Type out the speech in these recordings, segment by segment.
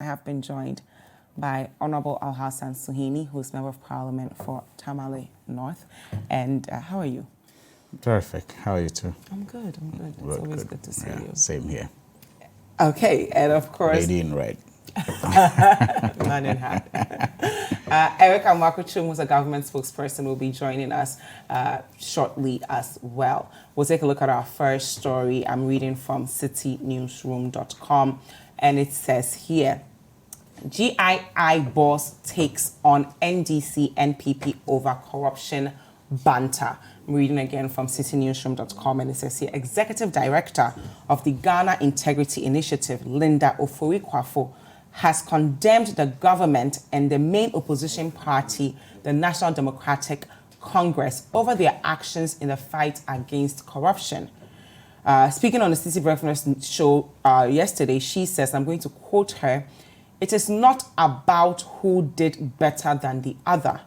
I have been joined by Honorable Alhassan Suhuyini, who is Member of Parliament for Tamale North. And how are you? Terrific. How are you too? I'm good. It's always good to see you. Same here. Okay, and of course... Lady in red. Man in hat. Eric Amoako-Twum, who's a government spokesperson, will be joining us shortly as well. We'll take a look at our first story. I'm reading from citinewsroom.com, and it says here, GII boss takes on NDC NPP over corruption banter. I'm reading again from citinewsroom.com, and it says here, Executive Director of the Ghana Integrity Initiative, Linda Ofori-Kwafo, has condemned the government and the main opposition party, the National Democratic Congress, over their actions in the fight against corruption. Speaking on the Citi Breakfast show yesterday, she says, I'm going to quote her, "It is not about who did better than the other.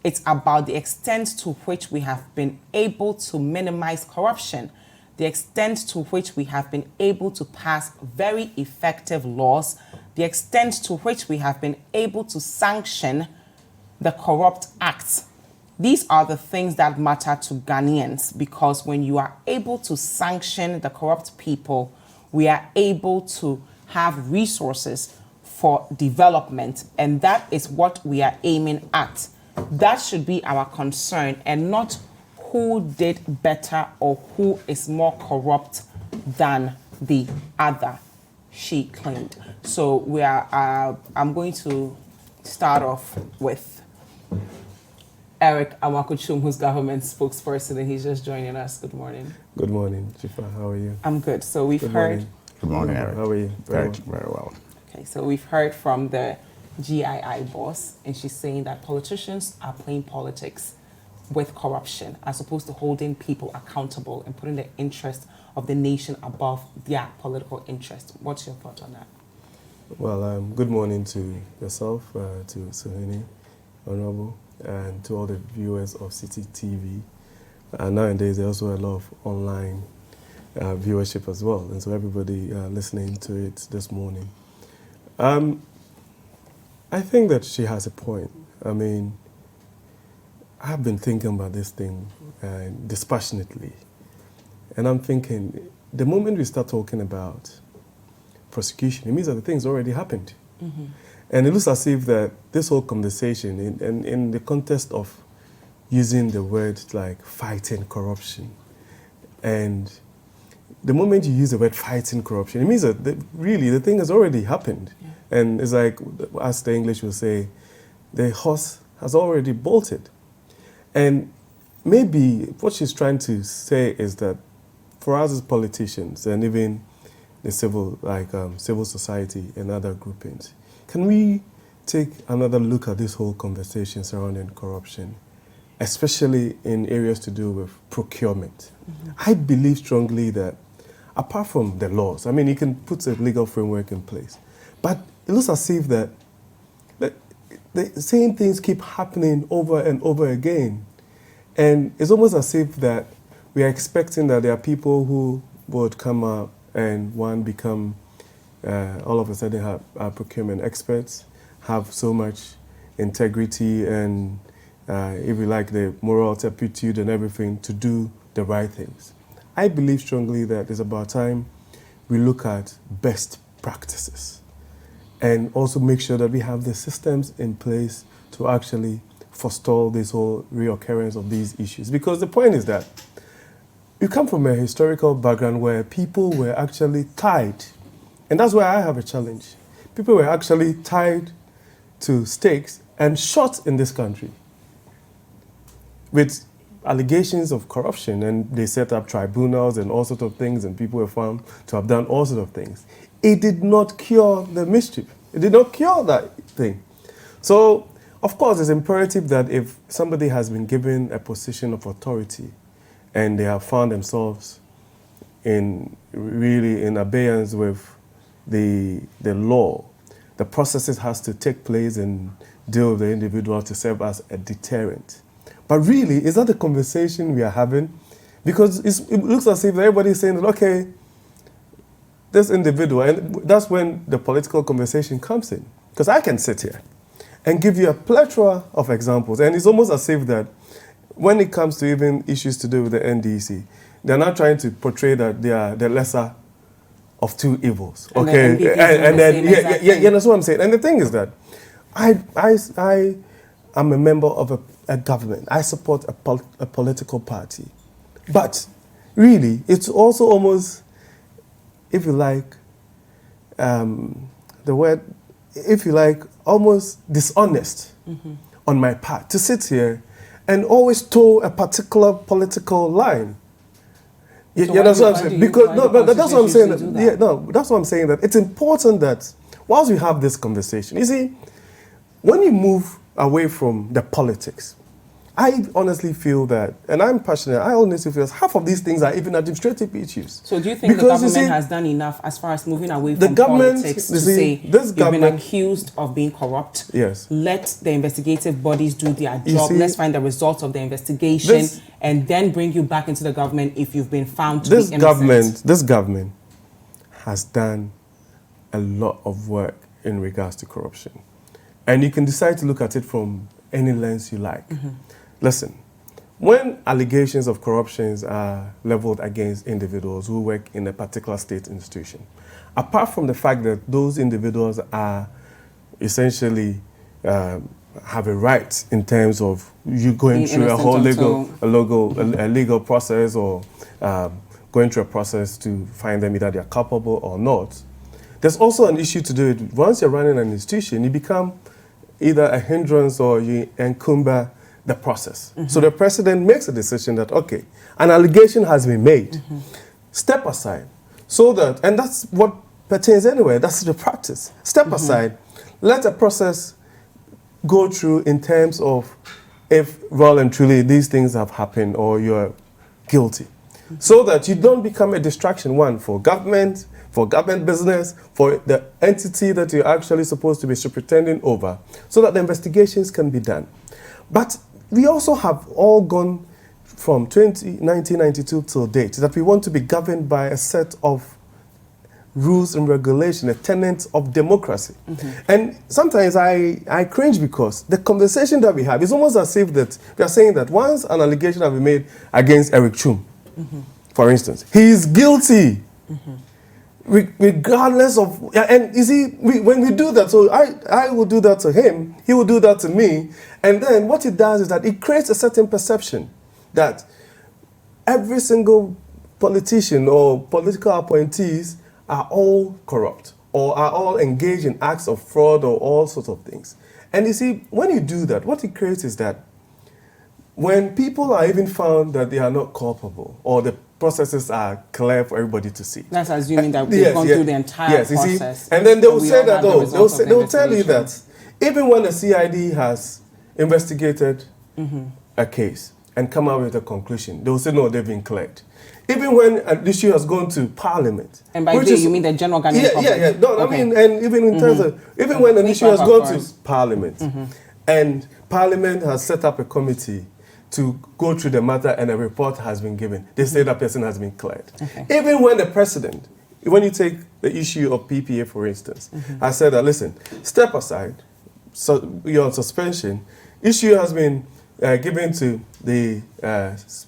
It's about the extent to which we have been able to minimize corruption, the extent to which we have been able to pass very effective laws, the extent to which we have been able to sanction the corrupt acts. These are the things that matter to Ghanaians, because when you are able to sanction the corrupt people, we are able to have resources for development, and that is what we are aiming at. That should be our concern, and not who did better or who is more corrupt than the other," she claimed. So we are. I'm going to start off with Eric Amoako-Twum, who's government spokesperson, and he's just joining us. Good morning. Good morning, Dzifa. How are you? I'm good. So we've heard. Good morning, Eric. How are you? Very well. Okay, so we've heard from the GII boss, and she's saying that politicians are playing politics with corruption as opposed to holding people accountable and putting the interest of the nation above their political interest. What's your thought on that? Well, good morning to yourself, to Suhuyini, Honorable, and to all the viewers of Citi TV. Nowadays, there's also a lot of online viewership as well, and so everybody listening to it this morning. I think that she has a point. I mean, I've been thinking about this thing dispassionately, and I'm thinking, the moment we start talking about prosecution, it means that the thing's already happened. Mm-hmm. And it looks as if that this whole conversation, in the context of using the word like fighting corruption, and the moment you use the word fighting corruption, it means that really the thing has already happened. Yeah. And it's like, as the English will say, the horse has already bolted. And maybe what she's trying to say is that for us as politicians, and even the civil society and other groupings, can we take another look at this whole conversation surrounding corruption, especially in areas to do with procurement? Mm-hmm. I believe strongly that apart from the laws, I mean, you can put a legal framework in place, but it looks as if that the same things keep happening over and over again. And it's almost as if that we are expecting that there are people who would come up and become all of a sudden have procurement experts, have so much integrity and, if you like, the moral turpitude and everything to do the right things. I believe strongly that it's about time we look at best practices and also make sure that we have the systems in place to actually forestall this whole reoccurrence of these issues. Because the point is that you come from a historical background where people were actually tied. And that's why I have a challenge. People were actually tied to stakes and shot in this country with allegations of corruption, and they set up tribunals and all sorts of things, and people were found to have done all sorts of things. It did not cure the mischief. It did not cure that thing. So, of course, it's imperative that if somebody has been given a position of authority and they have found themselves in abeyance with the law, the processes has to take place and deal with the individual to serve as a deterrent. But really, is that the conversation we are having? Because it looks as if everybody is saying that, okay, this individual, and that's when the political conversation comes in. Because I can sit here and give you a plethora of examples, and it's almost as if that when it comes to even issues to do with the NDC, they're not trying to portray that they are the lesser of two evils. And okay, and then that's what I'm saying. And the thing is that I am a member of a government. I support a political party, but really, it's also almost, if you like, the word, if you like, almost dishonest on my part to sit here and always toe a particular political line. So that's what I'm saying. Because that's what I'm saying. That's what I'm saying. That it's important that whilst we have this conversation, you see, when you move away from the politics, I honestly feel that, and I'm passionate, I honestly feel half of these things are even administrative issues. So do you think the government has done enough as far as moving away from politics to say you've been accused of being corrupt? Yes. Let the investigative bodies do their job. Let's find the results of the investigation and then bring you back into the government if you've been found to be innocent. This government has done a lot of work in regards to corruption. And you can decide to look at it from any lens you like. Listen, when allegations of corruptions are leveled against individuals who work in a particular state institution, apart from the fact that those individuals are essentially have a right in terms of you going through a whole legal process or going through a process to find them either they're culpable or not, there's also an issue to do with once you're running an institution, you become either a hindrance or you encumber the process. So the president makes a decision that, okay, an allegation has been made. Step aside. So that, and that's what pertains anyway, that's the practice. Step aside, let a process go through in terms of if well and truly these things have happened or you're guilty. So that you don't become a distraction, one, for government business, for the entity that you're actually supposed to be superintending over, so that the investigations can be done. But we also have all gone from 1992 till date that we want to be governed by a set of rules and regulation, a tenet of democracy. And sometimes I cringe because the conversation that we have is almost as if that we are saying that once an allegation has been made against Amoako-Twum, for instance, he is guilty. Regardless of, and you see, when we do that, so I will do that to him, he will do that to me, and then what it does is that it creates a certain perception that every single politician or political appointees are all corrupt or are all engaged in acts of fraud or all sorts of things. And you see, when you do that, what it creates is that when people are even found that they are not culpable or the processes are clear for everybody to see. That's assuming that they've gone through the entire process. See? And then they will say that, they will tell you that even when the CID has investigated a case and come out with a conclusion, they will say, no, they've been cleared. Even when an issue has gone to Parliament. And by they, you mean the general government? No, I mean, and even in terms of, even when an issue has gone to Parliament, and Parliament has set up a committee to go through the matter and a report has been given, they say that person has been cleared. Even when the president, when you take the issue of PPA, for instance, has said that, listen, step aside, so you're on suspension, issue has been given to the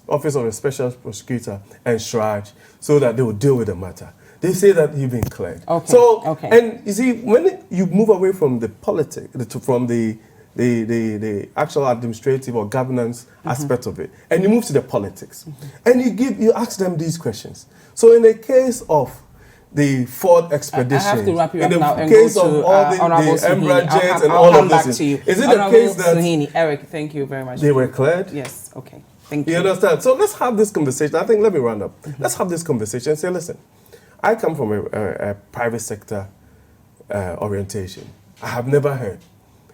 Office of the Special Prosecutor and Shraj so that they will deal with the matter. They say that you've been cleared. And you see, when you move away from the politics, from the actual administrative or governance aspect of it, and you move to the politics, and you ask them these questions. So in the case of the Ford expedition, I have to wrap you up now in the case of all the Embraer and all of this, is it a case that Suhuyini, Eric, thank you very much. They were cleared? Yes. Okay. Thank you. You understand? So let's have this conversation. I think let me round up. Let's have this conversation and say, listen, I come from a private sector orientation. I have never heard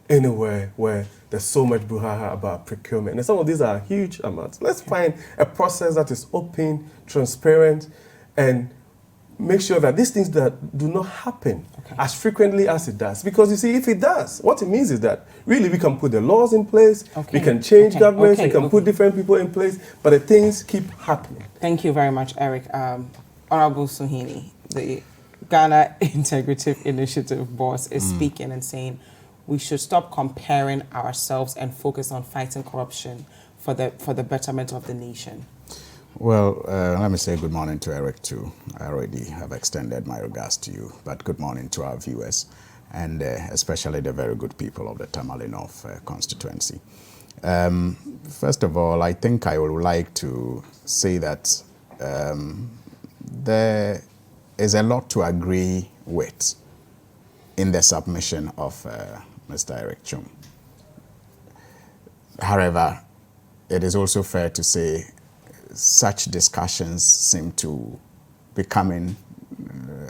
anywhere where there's so much brouhaha about procurement. And some of these are huge amounts. Let's find a process that is open, transparent, and make sure that these things that do not happen as frequently as it does. Because you see, if it does, what it means is that really we can put the laws in place, we can change governments, we can put different people in place, but the things keep happening. Thank you very much, Eric. Honorable Suhuyini, the Ghana Integrative Initiative boss is speaking and saying we should stop comparing ourselves and focus on fighting corruption for the betterment of the nation. Well, let me say good morning to Eric too. I already have extended my regards to you, but good morning to our viewers, and especially the very good people of the Tamale North constituency. First of all, I think I would like to say that there is a lot to agree with in the submission of Mr. Eric Twum. However, it is also fair to say such discussions seem to be coming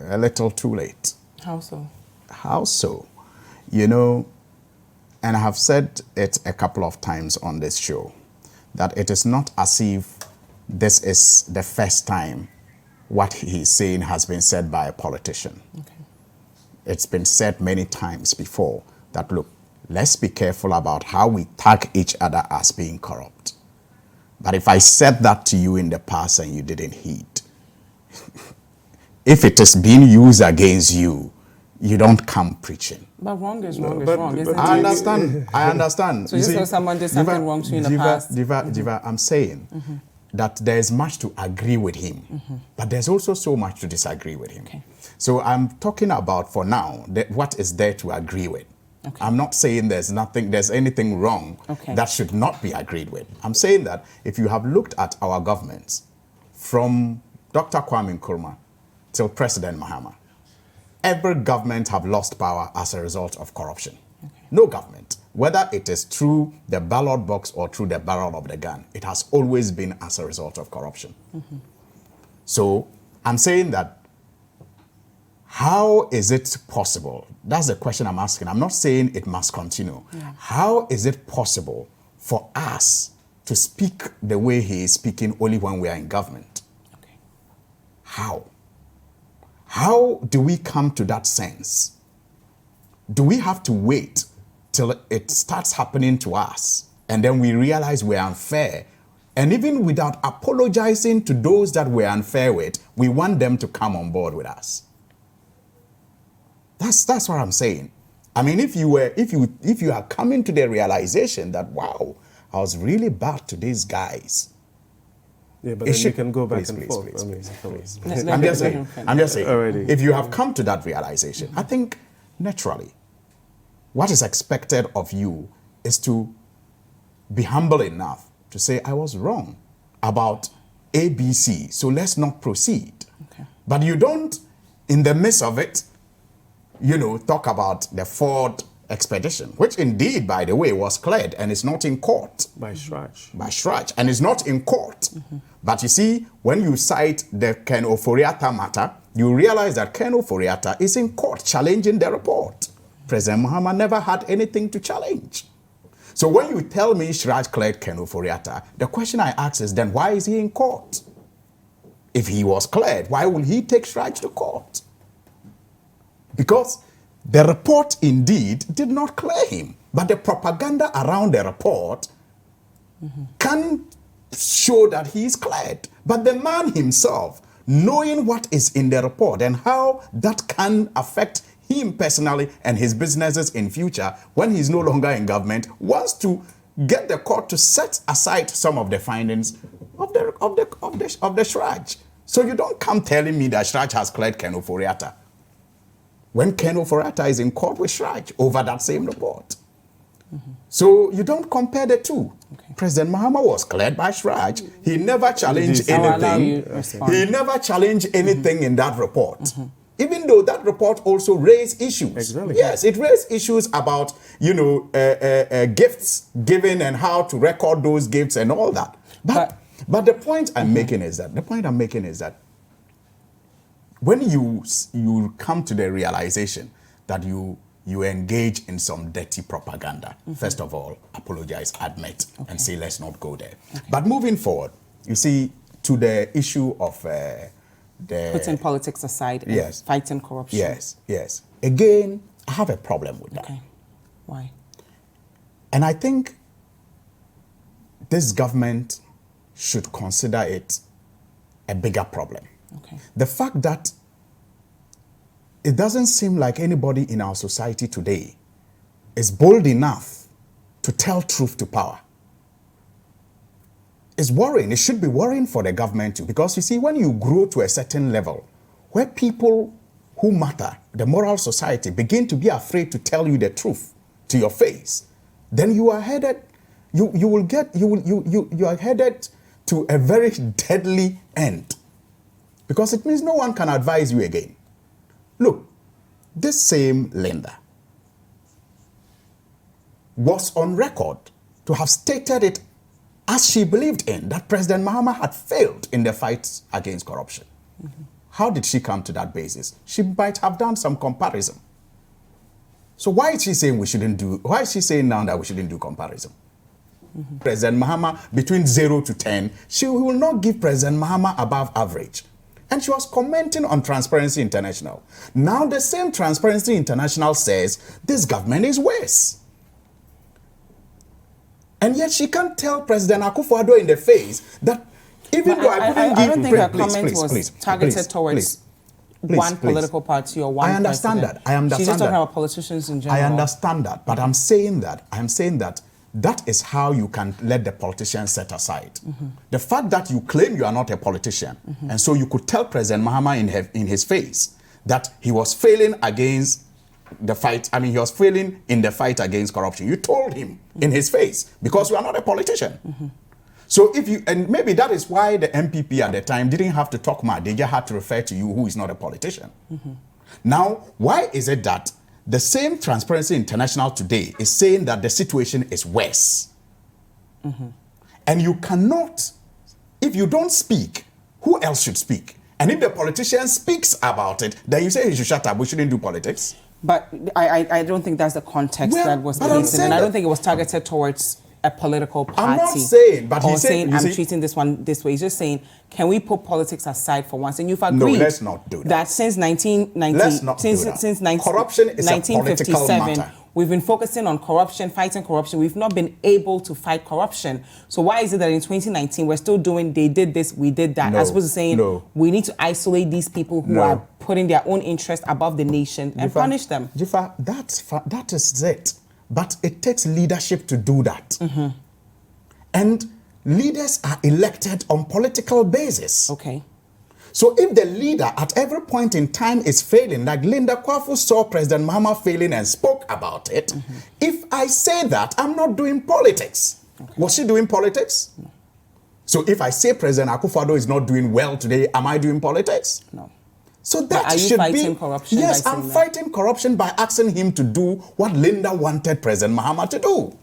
a little too late. How so? How so? You know, and I have said it a couple of times on this show, that it is not as if this is the first time what he's saying has been said by a politician. Okay. It's been said many times before that, look, let's be careful about how we tag each other as being corrupt. But if I said that to you in the past and you didn't heed, if it is being used against you, you don't come preaching. But wrong is wrong No, is wrong, isn't I it? understand. I understand. So just because someone did something wrong to you in the past. Dzifa, I'm saying that there's much to agree with him, but there's also so much to disagree with him. Okay. So I'm talking about, for now, what is there to agree with. Okay. I'm not saying there's anything wrong that should not be agreed with. I'm saying that if you have looked at our governments from Dr. Kwame Nkrumah till President Mahama, every government have lost power as a result of corruption. Okay. No government, whether it is through the ballot box or through the barrel of the gun, it has always been as a result of corruption. So I'm saying that, how is it possible? That's the question I'm asking. I'm not saying it must continue. Yeah. How is it possible for us to speak the way he is speaking only when we are in government? Okay. How? How do we come to that sense? Do we have to wait till it starts happening to us and then we realize we're unfair? And even without apologizing to those that we're unfair with, we want them to come on board with us. That's what I'm saying. I mean, if you are coming to the realization that, wow, I was really bad to these guys. Yeah, but then you can go back and forth. Please. I'm just saying, Already. If you have come to that realization, I think naturally, what is expected of you is to be humble enough to say, I was wrong about ABC, so let's not proceed. Okay. But you don't, in the midst of it, talk about the Ford expedition, which indeed, by the way, was cleared and is not in court. By Shraj. And is not in court. But you see, when you cite the Ken Ofori-Atta matter, you realize that Ken Ofori-Atta is in court challenging the report. President Mahama never had anything to challenge. So when you tell me Shraj cleared Ken Ofori-Atta, the question I ask is then, why is he in court? If he was cleared, why will he take Shraj to court? Because the report indeed did not clear him. But the propaganda around the report can show that he is cleared. But the man himself, knowing what is in the report and how that can affect him personally and his businesses in future when he's no longer in government, wants to get the court to set aside some of the findings of the Shraj. So you don't come telling me that Shraj has cleared Ken Ofori-Atta when Ken Ofori-Atta is in court with Shraj over that same report. So you don't compare the two. Okay. President Mahama was cleared by Shraj. He never challenged anything. He never challenged anything in that report. Even though that report also raised issues. Exactly. Yes, it raised issues about, gifts given and how to record those gifts and all that. But the point I'm making is that when you come to the realization that you engage in some dirty propaganda, first of all, apologize, admit, and say, let's not go there. Okay. But moving forward, you see, to the issue of putting politics aside and fighting corruption. Yes. Again, I have a problem with that. Okay. Why? And I think this government should consider it a bigger problem. Okay. The fact that it doesn't seem like anybody in our society today is bold enough to tell truth to power. It's worrying. It should be worrying for the government too, because you see, when you grow to a certain level where people who matter, the moral society, begin to be afraid to tell you the truth to your face, then you are headed, you are headed to a very deadly end, because it means no one can advise you again. Look, this same Linda was on record to have stated it as she believed in, that President Mahama had failed in the fight against corruption. Mm-hmm. How did she come to that basis? She might have done some comparison. So why is she saying why is she saying now that we shouldn't do comparison? Mm-hmm. President Mahama, between 0 to 10, she will not give President Mahama above average. And she was commenting on Transparency International. Now the same Transparency International says this government is worse. And yet she can't tell President Akufo-Addo in the face that even though I don't think her comment was targeted towards one political party or one I understand president. that. I understand She's just talking that. about politicians in general. I understand that. But I'm saying that that is how you can let the politicians set aside. Mm-hmm. The fact that you claim you are not a politician, mm-hmm. and so you could tell President Mahama in his face that he was failing against the fight. I mean, he was failing in the fight against corruption. You told him mm-hmm. in his face because you are not a politician. Mm-hmm. So and maybe that is why the MPP at the time didn't have to talk much. They just had to refer to you, who is not a politician. Mm-hmm. Now, why is it that the same Transparency International today is saying that the situation is worse? Mm-hmm. And you cannot, if you don't speak, who else should speak? And if the politician speaks about it, then you say he should shut up, we shouldn't do politics. But I don't think that's the context that was taken, and I don't think it was targeted towards a political party. I'm not saying, but he's saying I'm treating this one this way. He's just saying, can we put politics aside for once? And you've agreed. No, let's not do that. That since 1990, since corruption is 1957, we've been focusing on corruption, fighting corruption. We've not been able to fight corruption. So why is it that in 2019 we're still doing? They did this, we did that. As opposed to saying we need to isolate these people who are putting their own interest above the nation and punish them. Dzifa, that is it. But it takes leadership to do that. Mm-hmm. And leaders are elected on political basis. Okay. So if the leader at every point in time is failing, like Linda Kwafu saw President Mahama failing and spoke about it, mm-hmm. if I say that, I'm not doing politics. Okay. Was she doing politics? No. So if I say President Akufo-Addo is not doing well today, am I doing politics? No. So that are you should fighting be corruption? Yes, I'm fighting corruption by asking him to do what Linda wanted President Mahama to do. Okay.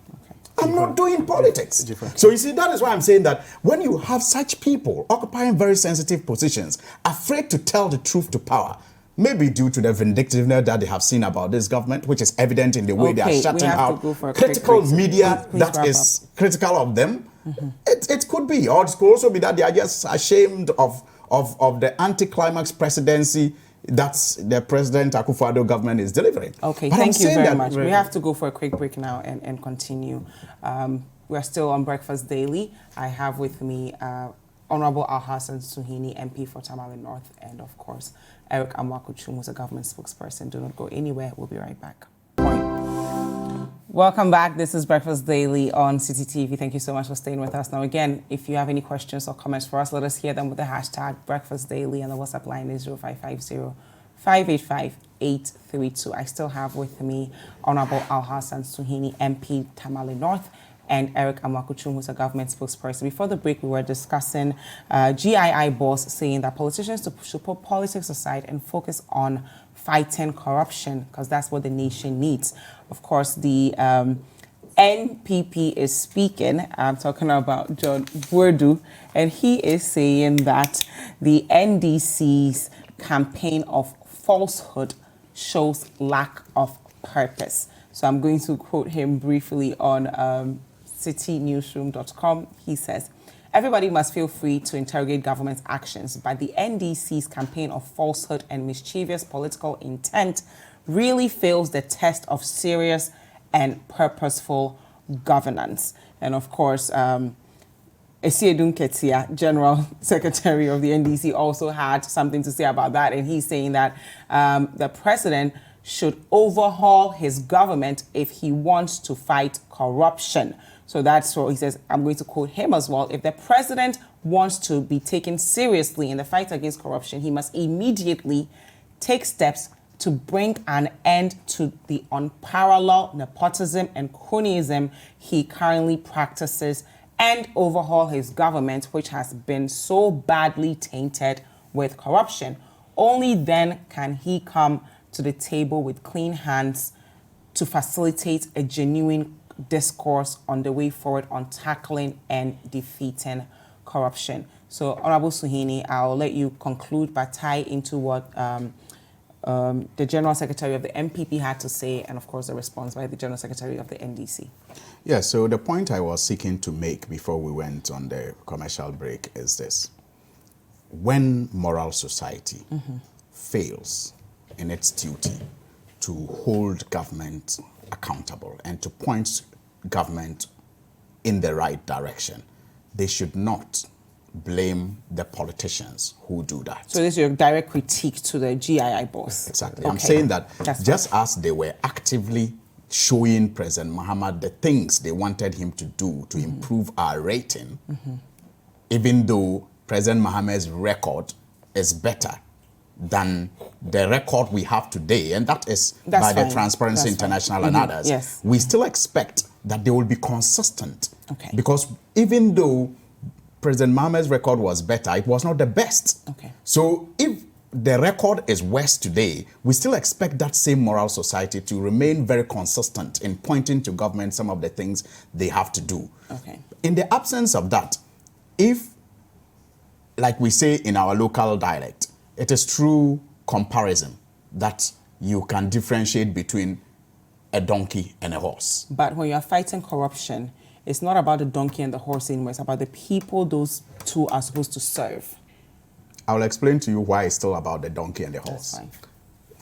I'm not doing politics. So you see, that is why I'm saying that when you have such people occupying very sensitive positions, afraid to tell the truth to power, maybe due to the vindictiveness that they have seen about this government, which is evident in the way they are shutting out critical media that is critical of them. Mm-hmm. It could be, or it could also be that they are just ashamed of the anticlimax presidency that's the President Akufo-Addo government is delivering. Okay, thank you very much. We have to go for a quick break now and continue. We're still on Breakfast Daily. I have with me Honorable Alhassan Suhuyini, MP for Tamale North, and of course, Eric Amoako-Twum, who's a government spokesperson. Do not go anywhere. We'll be right back. Welcome back. This is Breakfast Daily on Citi TV. Thank you so much for staying with us. Now, again, if you have any questions or comments for us, let us hear them with the hashtag Breakfast Daily, and the WhatsApp line is 0550-585-832. I still have with me Honorable Alhassan Suhuyini, MP, Tamale North, and Eric Amoako-Twum, who's a government spokesperson. Before the break, we were discussing GII boss saying that politicians should put politics aside and focus on fighting corruption, because that's what the nation needs. Of course, the NPP is speaking. I'm talking about John Burdu, and he is saying that the NDC's campaign of falsehood shows lack of purpose. So I'm going to quote him briefly on citinewsroom.com. He says, "Everybody must feel free to interrogate government's actions, but the NDC's campaign of falsehood and mischievous political intent really fails the test of serious and purposeful governance." And of course, Esiedun Ketia, General Secretary of the NDC, also had something to say about that. And he's saying that the president should overhaul his government if he wants to fight corruption. So that's what he says. I'm going to quote him as well. If the president wants to be taken seriously in the fight against corruption, he must immediately take steps to bring an end to the unparalleled nepotism and cronyism he currently practices and overhaul his government, which has been so badly tainted with corruption. Only then can he come to the table with clean hands to facilitate a genuine discourse on the way forward on tackling and defeating corruption. So, Honorable Suhuyini, I'll let you conclude by tie into what the General Secretary of the MPP had to say, and of course the response by the General Secretary of the NDC. Yeah, so the point I was seeking to make before we went on the commercial break is this. When moral society fails in its duty to hold government accountable and to point government in the right direction, they should not blame the politicians who do that. So this is your direct critique to the GII boss. Exactly. Okay. I'm saying that That's just as they were actively showing President Mahama the things they wanted him to do to improve our rating, even though President Mahama's record is better than the record we have today, and that is by the Transparency International and others, yes. we still expect that they will be consistent. Okay. Because even though President Mahama's record was better, it was not the best. Okay. So if the record is worse today, we still expect that same moral society to remain very consistent in pointing to government some of the things they have to do. Okay. In the absence of that, if, like we say in our local dialect, it is through comparison that you can differentiate between a donkey and a horse. But when you're fighting corruption, it's not about the donkey and the horse anymore. It's about the people those two are supposed to serve. I will explain to you why it's still about the donkey and the horse. That's fine.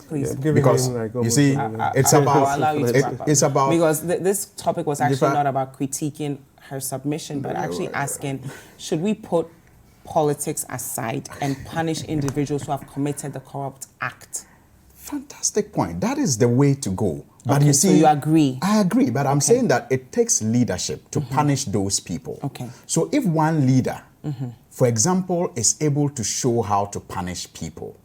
Please. Yeah, Because you see, it's about I'll allow you to wrap up. it's about because this topic was actually Dzifa, not about critiquing her submission, but actually asking, should we put politics aside and punish individuals who have committed the corrupt act? fantastic point. That is the way to go. But Okay, you see, so you agree? I agree, but I'm saying that it takes leadership to punish those people. Okay. So if one leader, for example, is able to show how to punish people,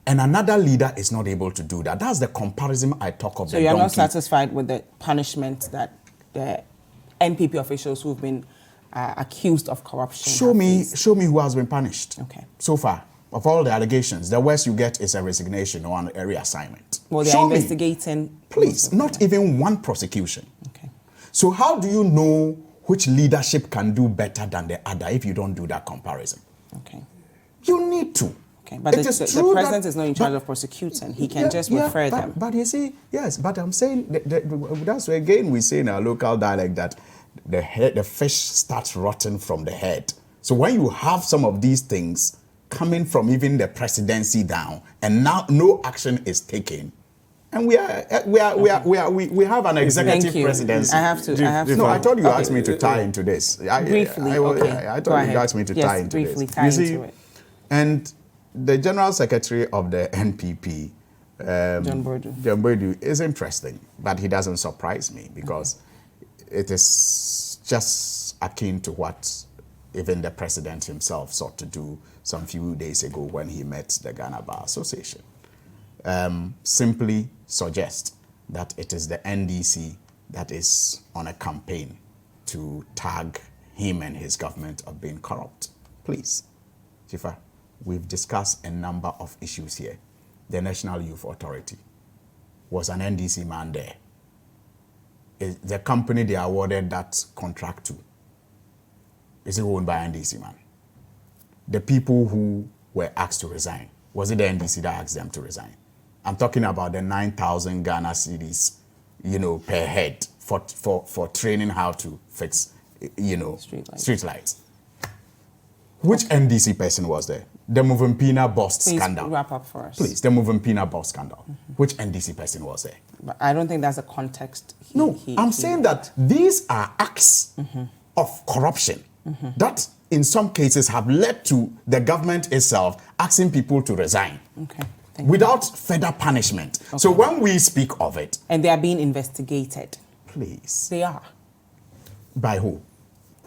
and another leader is not able to do that, that's the comparison I talk of. So the you're donkey. not satisfied with the punishment that the NPP officials who've been accused of corruption Show me who has been punished. Okay. So far, of all the allegations, the worst you get is a resignation or a reassignment. Well, they're Show me. investigating. Please, not even one prosecution. Okay. So how do you know which leadership can do better than the other if you don't do that comparison? Okay. You need to. Okay. But It the is true president that- is not in charge of prosecuting. He can just refer them. But you see, yes, but I'm saying, that's why again we say in our local dialect that the fish starts rotting from the head. So when you have some of these things coming from even the presidency down, and now no action is taken, and we have an executive Thank you. presidency. I have to. No, I thought you asked me to tie into this. Briefly, okay. I Go thought ahead. you asked me to Yes, tie into briefly this. tie You see, into it. and the General Secretary of the NPP, John Bodu, is interesting, but he doesn't surprise me because it is just akin to what even the president himself sought to do some few days ago when he met the Ghana Bar Association. Simply suggest that it is the NDC that is on a campaign to tag him and his government of being corrupt. Please, Dzifa, we've discussed a number of issues here. The National Youth Authority was an NDC man there. The company they awarded that contract to is it owned by NDC man? The people who were asked to resign, was it the NDC that asked them to resign? I'm talking about the 9,000 Ghana cedis, per head for training how to fix, street lights. Which NDC person was there? The Movimpina bust Please scandal. wrap up for us. Please, the Movimpina bust scandal. Which NDC person was there? But I don't think that's a context. I'm saying that these are acts of corruption that in some cases have led to the government itself asking people to resign. Okay. Without further punishment. Okay. So when we speak of it... And they are being investigated. Please. They are. By who?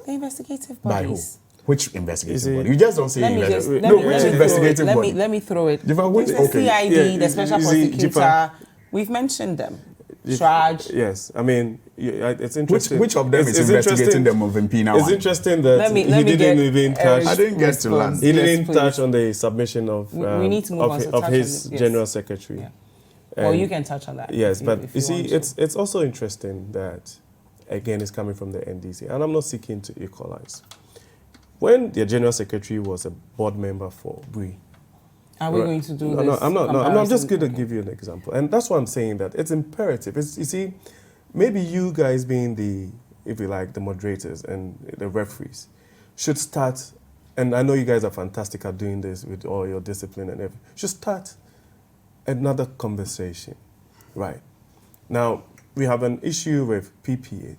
The investigative bodies. By who? Which investigative body? You just don't say which investigative body? Let me throw it. The CID, the special prosecutor. We've mentioned them. Shraj. Yes, I mean, it's interesting. Which of them is investigating the Movempina? It's interesting that he didn't even touch. I didn't get to land. He didn't touch on the submission of we need to move on of his general secretary. Yeah. Well, you can touch on that. Yes, but you see, it's also interesting that, again, it's coming from the NDC, and I'm not seeking to equalize. When the general secretary was a board member for BRI, are we going to do this? No, I'm not. No, I'm just going to give you an example. And that's why I'm saying that it's imperative. You see, maybe you guys being the, if you like, the moderators and the referees should start, and I know you guys are fantastic at doing this with all your discipline and everything, should start another conversation, right? Now, we have an issue with PPA,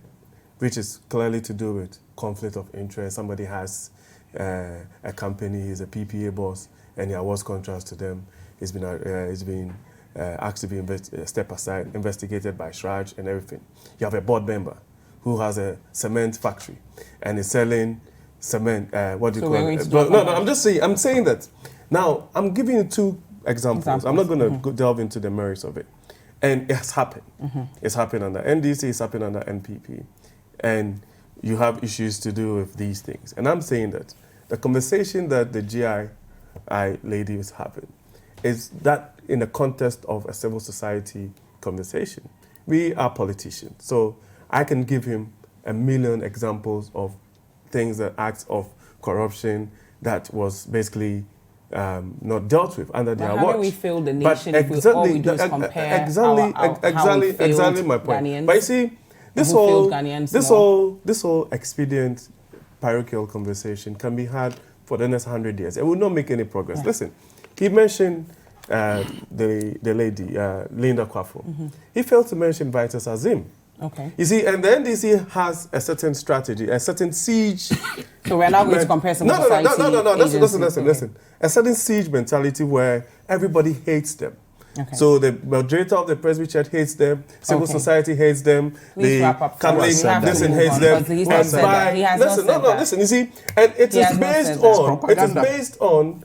which is clearly to do with conflict of interest. Somebody has a company, he's a PPA boss, and he awards contracts to them. He's been asked to be step aside, investigated by Shraj and everything. You have a board member who has a cement factory and is selling cement. What do you call it? No, I'm just saying. I'm saying that. Now, I'm giving you two examples. I'm not going to delve into the merits of it. And it has happened. It's happened under NDC. It's happened under NPP, and you have issues to do with these things. And I'm saying that the conversation that the GI lady was having is that in the context of a civil society conversation. We are politicians, so I can give him a million examples of things, that acts of corruption that was basically not dealt with under their watch. How do we feel the nation if all we do is compare exactly my point. Ghanaians, but you see, this whole expedient parochial conversation can be had for the next 100 years. It will not make any progress. Yeah. Listen, he mentioned the lady, Linda Kwafo. He failed to mention Vitus Azim. Okay. You see, and the NDC has a certain strategy, a certain siege. So we're not going to compare some society. No. Listen. A certain siege mentality where everybody hates them. Okay. So the moderator of the press Richard hates them, civil society hates them, Please the Catholic listen hates them. Listen, you see, and it is based on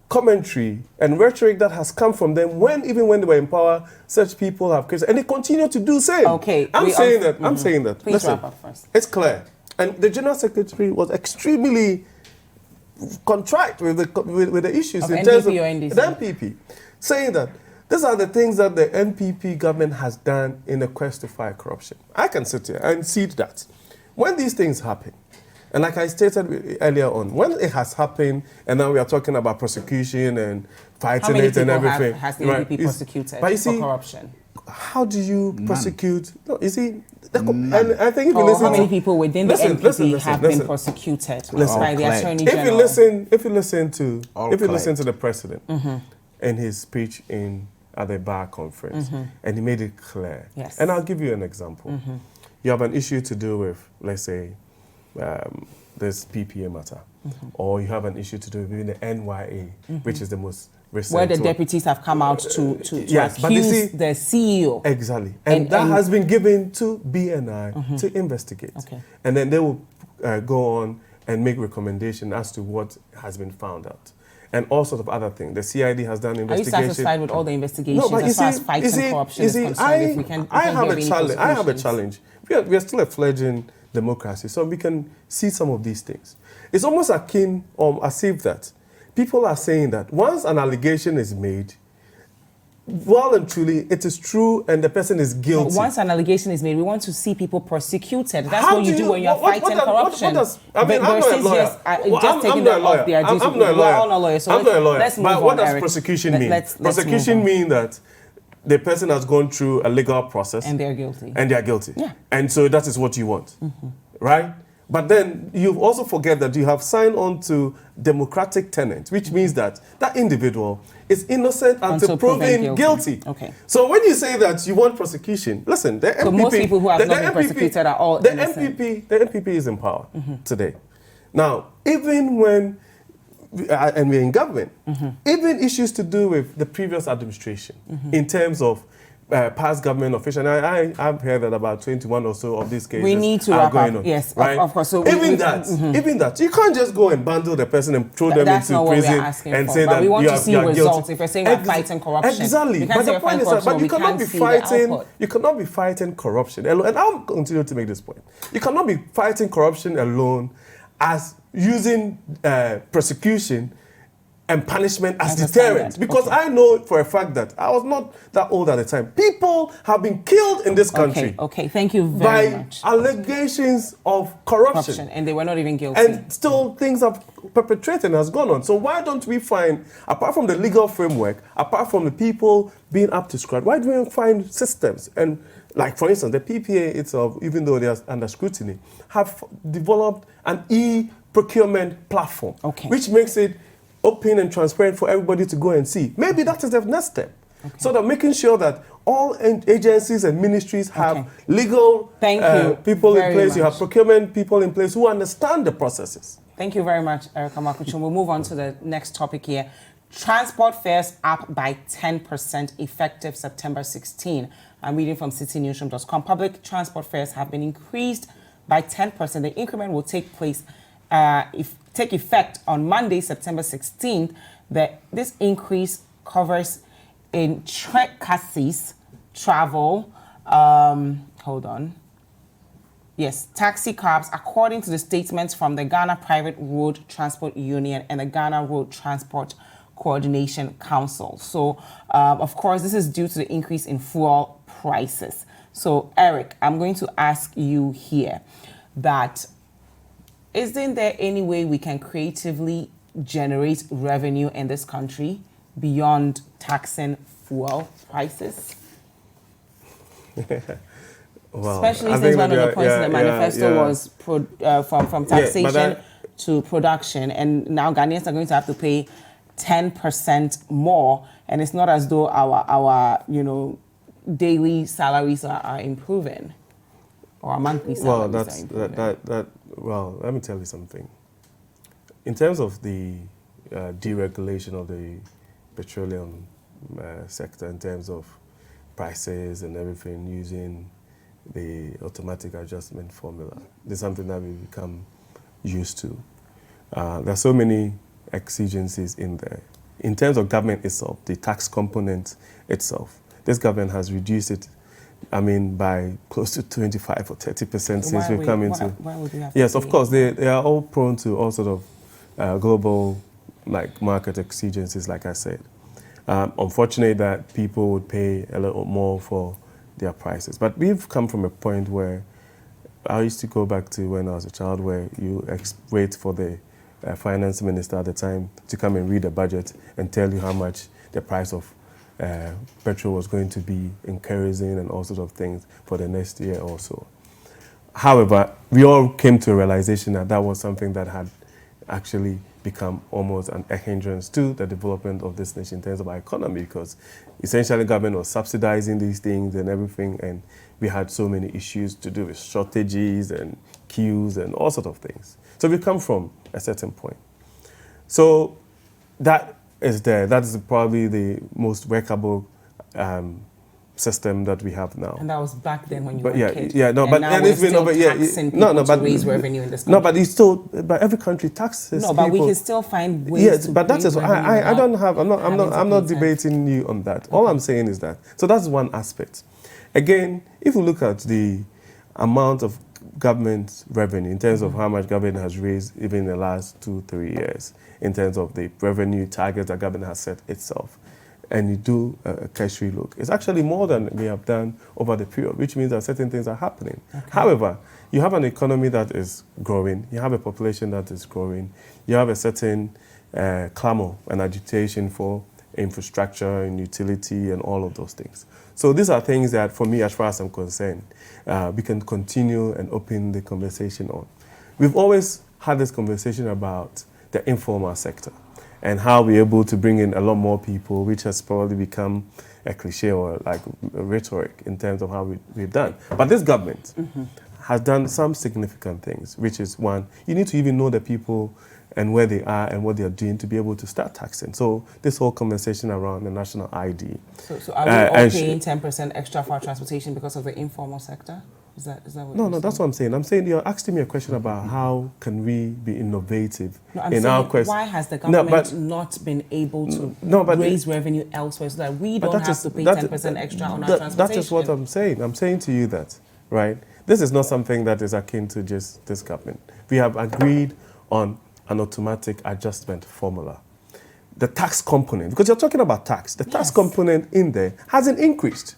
commentary and rhetoric that has come from them even when they were in power, such people have created, and they continue to do same. Okay. I'm saying that. Please listen, wrap up first. It's clear. And the General Secretary was extremely contrite with the issues of in NPP terms of or NDC? The NPP, saying that these are the things that the NPP government has done in the quest to fight corruption. I can sit here and see that. When these things happen, and like I stated earlier on, when it has happened, and now we are talking about prosecution and fighting it and everything. Has the NPP prosecuted for corruption? How do you prosecute? No, you see, and I think if you listen how many people within the NPP have been prosecuted by the Attorney General? If you listen to the President in his speech at the bar conference, and he made it clear. Yes. And I'll give you an example. You have an issue to do with, let's say, this PPA matter, or you have an issue to do with the NYA, which is the most recent. Where the deputies have come out to accuse the CEO. Exactly. And that has been given to BNI to investigate. Okay. And then they will go on and make recommendation as to what has been found out. And all sorts of other things. The CID has done investigation. Are you satisfied with all the investigations as far as fighting corruption is concerned? I have a challenge. We are still a fledgling democracy, so we can see some of these things. It's almost akin or as if that people are saying that once an allegation is made, well and truly, it is true and the person is guilty. But once an allegation is made, we want to see people prosecuted. That's what you do when you're fighting corruption. I'm not a lawyer. I'm not a lawyer. I'm not a lawyer. So I'm not a lawyer. Let's move on, but what does Eric. prosecution mean? Prosecution mean that the person has gone through a legal process. And they're guilty. Yeah. And so that is what you want. Right? But then you also forget that you have signed on to democratic tenets, which means that that individual is innocent until proven guilty. Okay. So when you say that you want prosecution, listen, the MPP... most people who have not been prosecuted are all innocent. The MPP is in power today. Now, even when, and we're in government, even issues to do with the previous administration in terms of past government officials, and I've heard that about 21 or so of these cases we need to are wrap going up. on. Yes, right? of course. So even that, you can't just go and bundle the person and throw them that's into not what prison we're asking and for. say But that we want you to are, see you are results. guilty. If we're saying we're fighting corruption, Exactly. we can't But say the we're fighting point is that, corruption. but you We cannot can't be see the fighting. output. You cannot be fighting corruption alone. And I'll continue to make this point. You cannot be fighting corruption alone as using prosecution and punishment as deterrent. Because I know for a fact that I was not that old at the time. People have been killed in this country. Okay, thank you very by much. allegations of corruption. And they were not even guilty. And still things have perpetrated and has gone on. So why don't we find, apart from the legal framework, apart from the people being up to scratch, why don't we find systems? And like, for instance, the PPA itself, even though they are under scrutiny, have developed an e-procurement platform, which makes it open and transparent for everybody to go and see. Maybe that is the next step. So that making sure that all agencies and ministries have legal people in place, you have procurement people in place who understand the processes. Thank you very much, Eric Amoako-Twum. We'll move on to the next topic here. Transport fares up by 10% effective September 16. I'm reading from citinewsroom.com. Public transport fares have been increased by 10%. The increment will take effect on Monday, September 16th. This increase covers in taxis, travel, taxi cabs, according to the statements from the Ghana Private Road Transport Union and the Ghana Road Transport Coordination Council. So, of course, this is due to the increase in fuel prices. So, Eric, I'm going to ask you here that isn't there any way we can creatively generate revenue in this country beyond taxing fuel prices? Well, especially since one of the points in the manifesto was from taxation to production, and now Ghanaians are going to have to pay 10% more, and it's not as though our daily salaries are improving, or our monthly salaries are improving. Well, let me tell you something. In terms of the deregulation of the petroleum sector, in terms of prices and everything, using the automatic adjustment formula, this is something that we've become used to. There are so many exigencies in there. In terms of government itself, the tax component itself, this government has reduced it, by close to 25 or 30% since we've come into. Why would we have yes, of course, they are all prone to all sort of global market exigencies, like I said. Unfortunate that people would pay a little more for their prices. But we've come from a point where I used to go back to when I was a child, where you wait for the finance minister at the time to come and read the budget and tell you how much the price of petrol was going to be in kerosene and all sorts of things for the next year or so. However, we all came to a realization that that was something that had actually become almost a hindrance to the development of this nation in terms of our economy, because essentially government was subsidizing these things and everything, and we had so many issues to do with shortages and queues and all sorts of things. So we come from a certain point. So that is there. That is probably the most workable system that we have now. And that was back then when you were a kid. Yeah, no, and but now we're still taxing people to raise revenue in this country. No, but it's still, but every country taxes. No, but people. we can still find ways. Yes, to but that is. I don't have. I'm not debating you on that. Okay. All I'm saying is that. So that's one aspect. Again, if you look at the amount of government revenue in terms of how much government has raised even in the last 2-3 years, in terms of the revenue target that government has set itself, and you do a cursory look, it's actually more than we have done over the period, which means that certain things are happening. Okay. However, you have an economy that is growing, you have a population that is growing, you have a certain clamor and agitation for infrastructure and utility and all of those things. So these are things that, for me, as far as I'm concerned, we can continue and open the conversation on. We've always had this conversation about the informal sector and how we're able to bring in a lot more people, which has probably become a cliche or like a rhetoric in terms of how we've done. But this government has done some significant things, which is one, you need to even know the people and where they are and what they are doing to be able to start taxing. So this whole conversation around the national ID. So are we all paying 10% extra for our transportation because of the informal sector? Is that what No, you're that's what I'm saying. I'm saying you're asking me a question about how can we be innovative I'm in saying, our question. why has the government not been able to raise revenue elsewhere so that we don't have to pay 10% extra on our transportation? That is what I'm saying. I'm saying to you that, right, this is not something that is akin to just this government. We have agreed on an automatic adjustment formula. The tax component, because you're talking about tax, the tax component in there hasn't increased.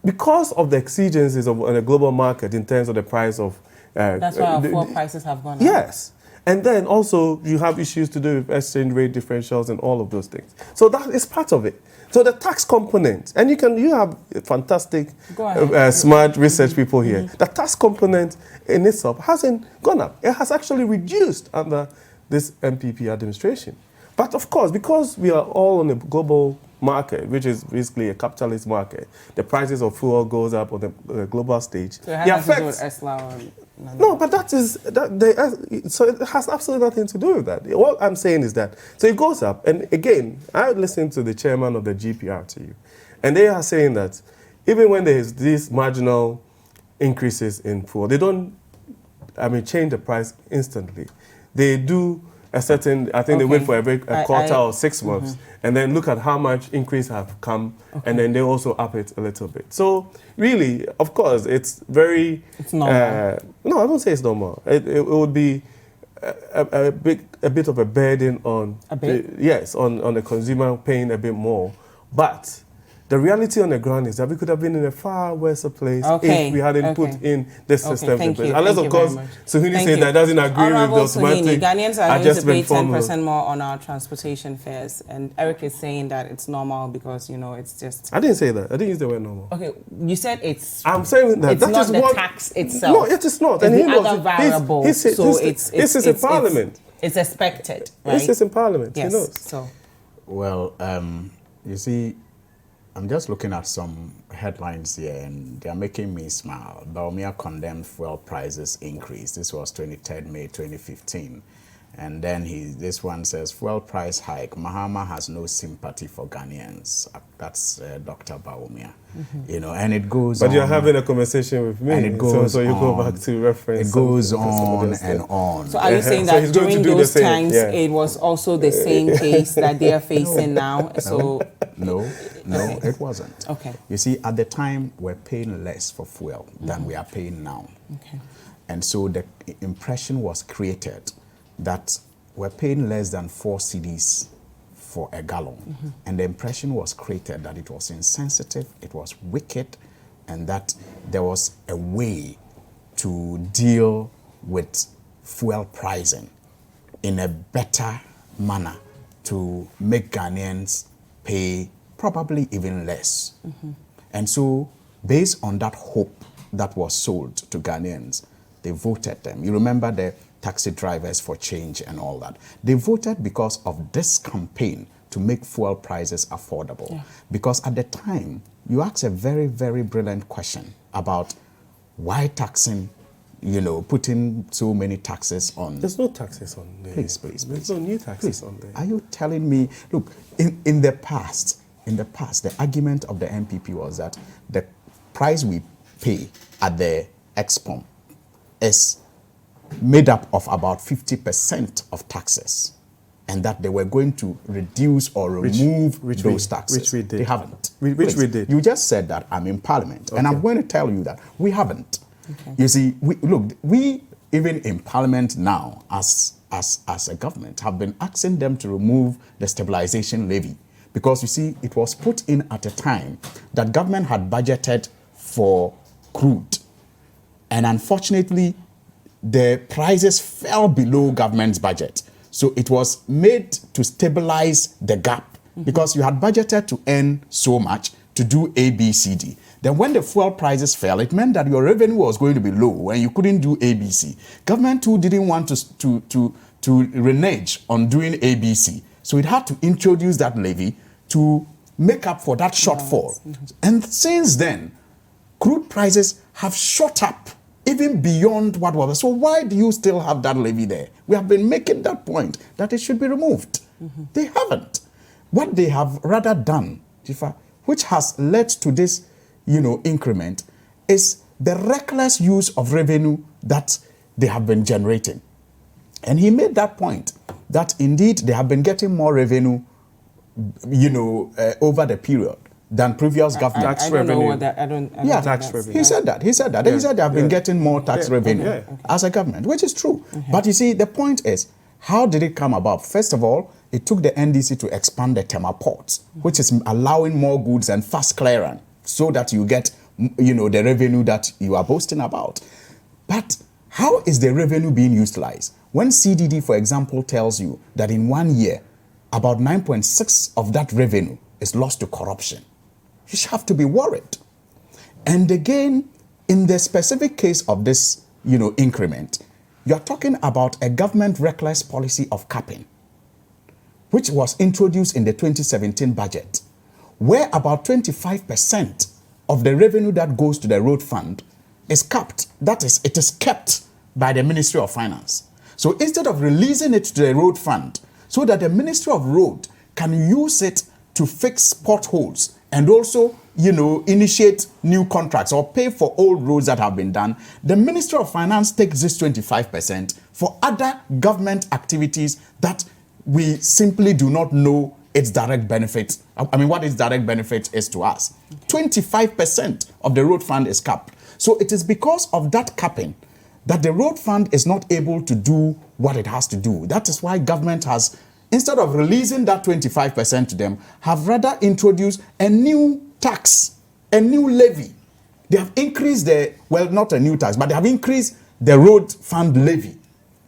Because of the exigencies of the global market in terms of the price of... That's why our fuel prices have gone up. Yes. And then also you have issues to do with exchange rate differentials and all of those things. So that is part of it. So the tax component, and you have fantastic, smart research people here. The tax component in itself hasn't gone up. It has actually reduced under this MPP administration. But of course, because we are all on a global market, which is basically a capitalist market, the prices of fuel goes up on the global stage. So it has nothing to do with ESLA or... No, but so it has absolutely nothing to do with that. What I'm saying is that, so it goes up, and again, I listened to the chairman of the GPRTU, and they are saying that even when there is these marginal increases in fuel, they don't, change the price instantly. They do a certain, I think they wait for a quarter or 6 months, and then look at how much increase have come, and then they also up it a little bit. So really, of course, it's very... It's normal. No, I don't say it's normal. It would be a bit of a burden on... A bit? On the consumer paying a bit more. But the reality on the ground is that we could have been in a far worse place if we hadn't put in this system in place. Unless, of course, Suhuyini says that doesn't agree with the automatic Ghanaians are going to pay 10% formula. more on our transportation fares. And Eric is saying that it's normal because, it's just... I didn't say that. I didn't use the word normal. Okay, you said it's... I'm saying that. It's that not is the what, tax itself. No, it is not. It's the other variable. This is in Parliament. It's expected, right? This is in Parliament. Yes, he knows. So... Well, you see, I'm just looking at some headlines here, and they're making me smile. Bawumia condemned fuel prices increase. This was 23rd May 2015. And then this one says, fuel price hike. Mahama has no sympathy for Ghanaians. That's Dr. Bawumia. And it goes on. But you're having a conversation with me, and it goes so you go on. back to reference. It goes on and on. So are you saying that during those times, it was also the same case that they are facing now? No, it wasn't. Okay. You see, at the time, we're paying less for fuel than we are paying now. Okay. And so the impression was created that we're paying less than 4 cedis for a gallon. And the impression was created that it was insensitive, it was wicked, and that there was a way to deal with fuel pricing in a better manner to make Ghanaians pay probably even less. And so, based on that hope that was sold to Ghanaians, they voted them. You remember the taxi drivers for change and all that. They voted because of this campaign to make fuel prices affordable. Yeah. Because at the time, you asked a very, very brilliant question about why taxing, putting so many taxes on. There's no taxes on there. Please. There's no new taxes on there. Are you telling me, look, in the past, the argument of the MPP was that the price we pay at the ex-pump is made up of about 50% of taxes, and that they were going to reduce or remove those taxes. Which we did. They haven't. We did. You just said that I'm in Parliament, and I'm going to tell you that we haven't. Okay. You see, we even in Parliament now, as a government, have been asking them to remove the stabilization levy, because you see, it was put in at a time that government had budgeted for crude, and unfortunately, the prices fell below government's budget. So it was made to stabilize the gap, because you had budgeted to earn so much to do A, B, C, D. Then when the fuel prices fell, it meant that your revenue was going to be low and you couldn't do A, B, C. Government too didn't want to renege on doing A, B, C. So it had to introduce that levy to make up for that shortfall. And since then, crude prices have shot up even beyond what was. So why do you still have that levy there? We have been making that point that it should be removed. They haven't. What they have rather done, Dzifa, which has led to this, increment, is the reckless use of revenue that they have been generating. And he made that point that indeed they have been getting more revenue, over the period than previous government. Tax I don't know revenue. what that, I don't Yeah, tax revenue. He said that. He said that. Yeah. He said they have been getting more tax revenue Okay. as a government, which is true. But you see, the point is, how did it come about? First of all, it took the NDC to expand the Tema ports, which is allowing more goods and fast clearance so that you get, the revenue that you are boasting about. But how is the revenue being utilized? When CDD, for example, tells you that in 1 year, about 9.6 of that revenue is lost to corruption, you should have to be worried. And again, in the specific case of this, increment, you're talking about a government reckless policy of capping, which was introduced in the 2017 budget, where about 25% of the revenue that goes to the road fund is capped. That is, it is kept by the Ministry of Finance. So instead of releasing it to the road fund, so that the Ministry of Road can use it to fix potholes and also, initiate new contracts or pay for old roads that have been done, the Ministry of Finance takes this 25% for other government activities that we simply do not know its direct benefit. What its direct benefit is to us. 25% of the road fund is capped. So it is because of that capping that the road fund is not able to do what it has to do. That is why government has, instead of releasing that 25% to them, have rather introduced a new tax, a new levy. They have increased not a new tax, but they have increased the road fund levy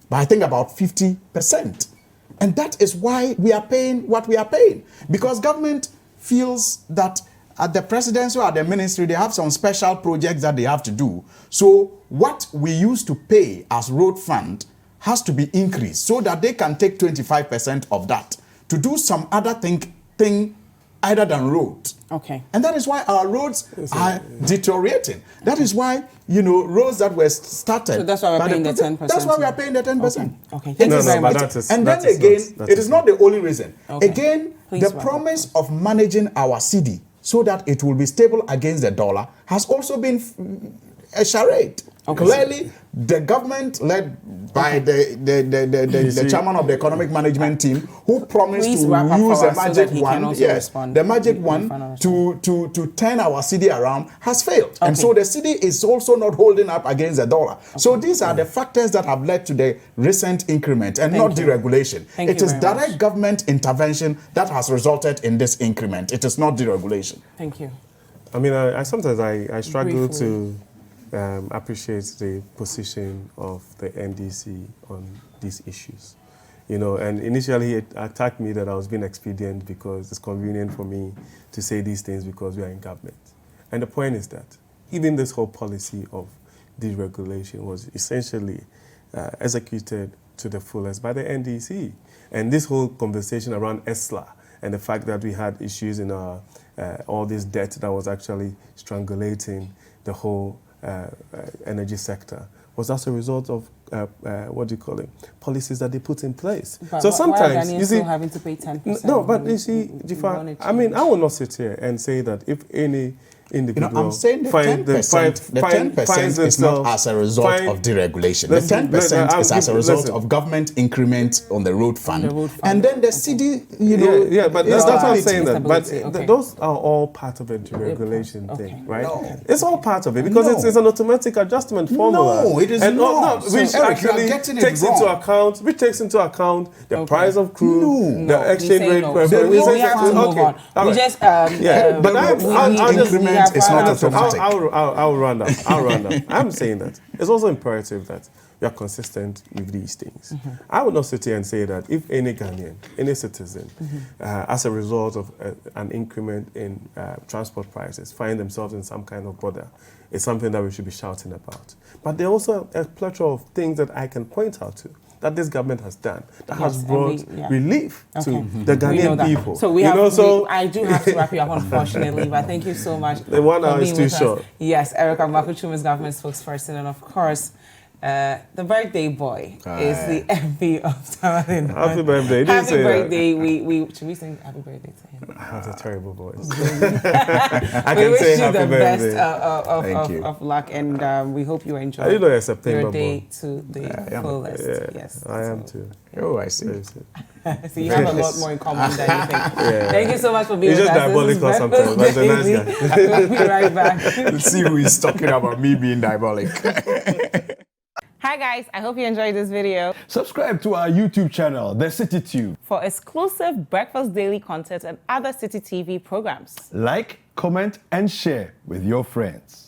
by, I think, about 50%. And that is why we are paying what we are paying. Because government feels that at the presidency or at the ministry, they have some special projects that they have to do. So what we used to pay as road fund has to be increased so that they can take 25% of that to do some other thing other than roads. Okay. And that is why our roads are deteriorating. That is why, roads that were started. So that's why we're by paying the 10%. That's why we are paying the 10%. Okay. It Thank you is- very much. And then again, it is not the only reason. Okay. Again, Please the wrap up. promise of managing our cedi so that it will be stable against the dollar has also been a charade. Okay. Clearly, the government led by the chairman of the economic management team who promised Please to wrap up use for the us so magic that he can wand, also respond. the magic In wand final to turn our cedi around has failed. And Okay. so the cedi is also not holding up against the dollar. So these are the factors that have led to the recent increment and not deregulation. Thank It you is very direct much. government intervention that has resulted in this increment. It is not deregulation. Thank you. I sometimes I struggle Briefly. to appreciate the position of the NDC on these issues. And initially it attacked me that I was being expedient because it's convenient for me to say these things because we are in government. And the point is that even this whole policy of deregulation was essentially executed to the fullest by the NDC. And this whole conversation around ESLA and the fact that we had issues in our all this debt that was actually strangulating the whole energy sector was as a result of policies that they put in place. But So why are sometimes Ghanaians you see, still having to pay 10%? no, but you see, We Dzifa, wanna I change. will not sit here and say that if any individual I'm saying the find- 10%, the finds 10% is not themselves- as a result find- of deregulation. Listen, The 10% I'll is as a give- result listen. of government increment on the road fund. the road fund. And then the city, Yeah, but that's what I'm instability. saying. That, but Instability, okay. those are all part of a deregulation Okay. thing, right? No. It's all part of it because No. it's an automatic adjustment formula. No, it is and not. which So, Eric, you are actually getting it takes into wrong. account the Okay. price of crude, No. the No, exchange we say rate. no. preference. We road have to fund- move Okay. on. All We right. just, Yeah, but I'll just increment is not automatic. I'll run down. I'm saying that it's also imperative that we are consistent with these things. I would not sit here and say that if any Ghanaian, any citizen, as a result of an increment in transport prices, find themselves in some kind of bother, it's something that we should be shouting about. But there are also a plethora of things that I can point out to. that this government has done that Yes, has brought and we- relief Okay. to the We know Ghanaian that. people. So we You have. know, so I do have to wrap you up, unfortunately, but thank you so much. The 1 for hour is being too with us. short. Yes, Eric Amoako-Twum is government spokesperson, and of course, the birthday boy is the MP of Tamalin. Happy birthday. You didn't Happy say that. birthday. We should we sing happy birthday to him? I have a terrible voice. I We can wish say you happy the birthday. best Thank you. of luck, and we hope you enjoy I didn't know you're September your day born. to the am. fullest. Yeah, Yes, I am too. Oh, I see. So you have a lot more in common than you think. Yeah. Thank you so much for being He's with just us. This is diabolical sometimes, Breakfast but he's a nice Daily. We'll be right back. Let's see who is talking about me being diabolic. Hi guys, I hope you enjoyed this video. Subscribe to our YouTube channel, The Citi Tube. For exclusive Breakfast Daily content and other Citi TV programs. Like, comment, and share with your friends.